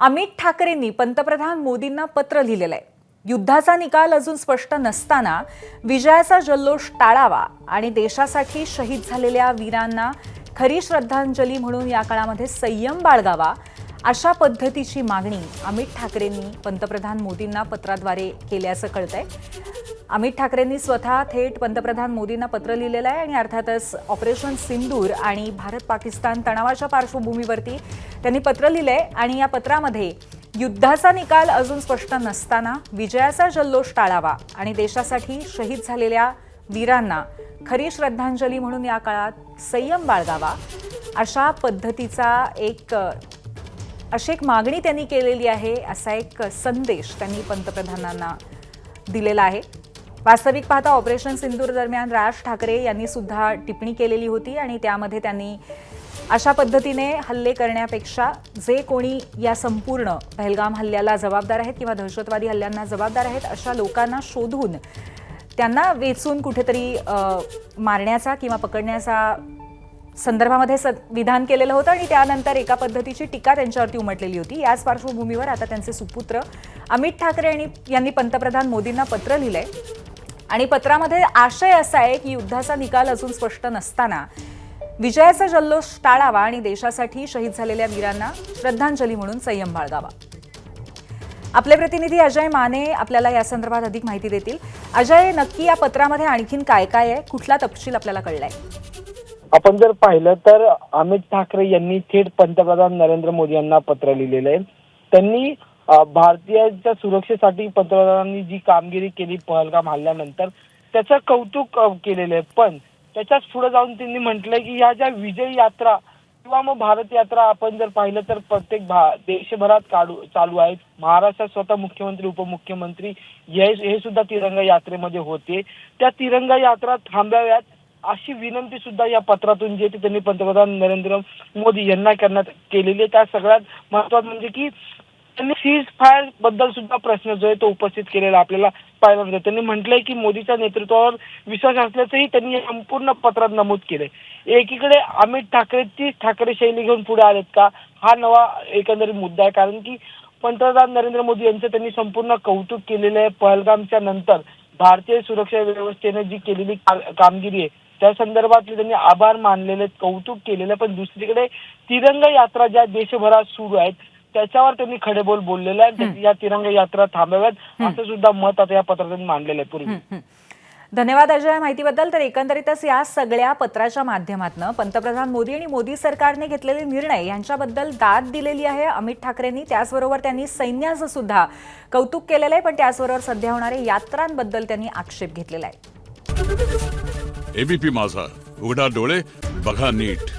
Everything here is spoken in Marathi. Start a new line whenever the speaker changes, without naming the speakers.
अमित ठाकरेंनी पंतप्रधान मोदींना पत्र लिहिलेलं आहे। युद्धाचा निकाल अजून स्पष्ट नसताना विजयाचा जल्लोष टाळावा आणि देशासाठी शहीद झालेल्या वीरांना खरी श्रद्धांजली म्हणून या काळामध्ये संयम बाळगावा अशा पद्धतीची मागणी अमित ठाकरेंनी पंतप्रधान मोदींना पत्राद्वारे केल्याचं कळतंय। अमित ठाकरेंनी स्वतः थेट पंतप्रधान मोदींना पत्र लिहिलेलं आहे आणि अर्थातच ऑपरेशन सिंदूर आणि भारत पाकिस्तान तणावाच्या पार्श्वभूमीवरती त्यांनी पत्र लिहिलंय आणि या पत्रामध्ये युद्धाचा निकाल अजून स्पष्ट नसताना विजयाचा जल्लोष टाळावा आणि देशासाठी शहीद झालेल्या वीरांना खरी श्रद्धांजली म्हणून या काळात संयम बाळगावा अशा पद्धतीचा अशी एक मागणी त्यांनी केलेली आहे। असा एक संदेश त्यांनी पंतप्रधानांना दिलेला आहे। वास्तविक पाहता ऑपरेशन सिंदूर दरम्यान राज ठाकरे यांनी सुद्धा टिप्पणी केलेली होती आणि त्यामध्ये त्यांनी अशा पद्धतीने हल्ले करण्यापेक्षा जे कोणी या संपूर्ण पहलगाम हल्ल्याला जबाबदार आहेत किंवा दहशतवादी हल्ल्यांना जबाबदार आहेत अशा लोकांना शोधून त्यांना वेचून कुठेतरी मारण्याचा किंवा पकडण्याचा संदर्भामध्ये विधान केलेलं होतं आणि त्यानंतर एका पद्धतीची टीका त्यांच्यावरती उमटलेली होती। याच पार्श्वभूमीवर आता त्यांचे सुपुत्र अमित ठाकरे यांनी पंतप्रधान मोदींना पत्र लिहिलंय आणि पत्रामध्ये आशय असा आहे की युद्धाचा निकाल अजून स्पष्ट नसताना विजयाचा जल्लोष टाळावा आणि देशासाठी शहीद झालेल्या वीरांना श्रद्धांजली म्हणून संयम बाळगावा। आपले प्रतिनिधी अजय माने आपल्याला या संदर्भात अधिक माहिती देतील। अजय, नक्की या पत्रामध्ये आणखीन काय काय आहे, कुठला तपशील आपल्याला कळलाय?
आपण जर पाहिलं तर अमित ठाकरे यांनी थेट पंतप्रधान नरेंद्र मोदी यांना पत्र लिहिलेलं आहे। त्यांनी भारतीयांच्या सुरक्षेसाठी पंतप्रधानांनी जी कामगिरी केली पहलगाम हल्ल्यानंतर त्याचं कौतुक केलेलं आहे, पण त्याच्याच पुढे जाऊन त्यांनी म्हटलंय की ह्या ज्या विजय यात्रा किंवा मग भारत यात्रा आपण जर पाहिलं तर प्रत्येक देशभरात चालू आहेत। महाराष्ट्रात स्वतः मुख्यमंत्री उपमुख्यमंत्री हे सुद्धा तिरंगा यात्रेमध्ये होते। त्या तिरंगा यात्रा थांबाव्यात अशी विनंती सुद्धा या पत्रातून जी त्यांनी पंतप्रधान नरेंद्र मोदी यांना करण्यात केलेली आहे। त्या सगळ्यात महत्त्वाचं म्हणजे की त्यांनी सीज फायर बद्दल सुद्धा प्रश्न जो आहे तो उपस्थित केलेला आपल्याला पाहायला मिळतो। त्यांनी म्हटलंय की मोदीच्या नेतृत्वावर विश्वास असल्याचंही त्यांनी या संपूर्ण पत्रात नमूद केलंय। एकीकडे अमित ठाकरे ती ठाकरे शैली घेऊन पुढे आलेत का, हा नवा एकंदरीत मुद्दा आहे। कारण की पंतप्रधान नरेंद्र मोदी यांचं त्यांनी संपूर्ण कौतुक केलेलं आहे। पहलगामच्या नंतर भारतीय सुरक्षा व्यवस्थेने जी केलेली कामगिरी आहे त्या संदर्भातले त्यांनी आभार मानलेले, कौतुक केलेलं। पण दुसरीकडे तिरंगा यात्रा ज्या देशभरात सुरू आहेत त्याच्यावर त्यांनी खडेबोल बोललेले आहे। या तिरंगा यात्रा थांबाव्यात असं सुद्धा मत आता या पत्रात मांडलेलं आहे। पूर्वी
धन्यवाद अजय माहितीबद्दल। तर एकंदरीतच या सगळ्या पत्राच्या माध्यमातून पंतप्रधान मोदी आणि मोदी सरकारने घेतलेले निर्णय यांच्याबद्दल दाद दिलेली आहे अमित ठाकरेंनी। त्याचबरोबर त्यांनी सैन्याचं सुद्धा कौतुक केलेलं आहे, पण त्याचबरोबर सध्या होणाऱ्या यात्रांबद्दल त्यांनी आक्षेप घेतलेला आहे।
एबीपी माझा, उघडा डोळे बघा नीट।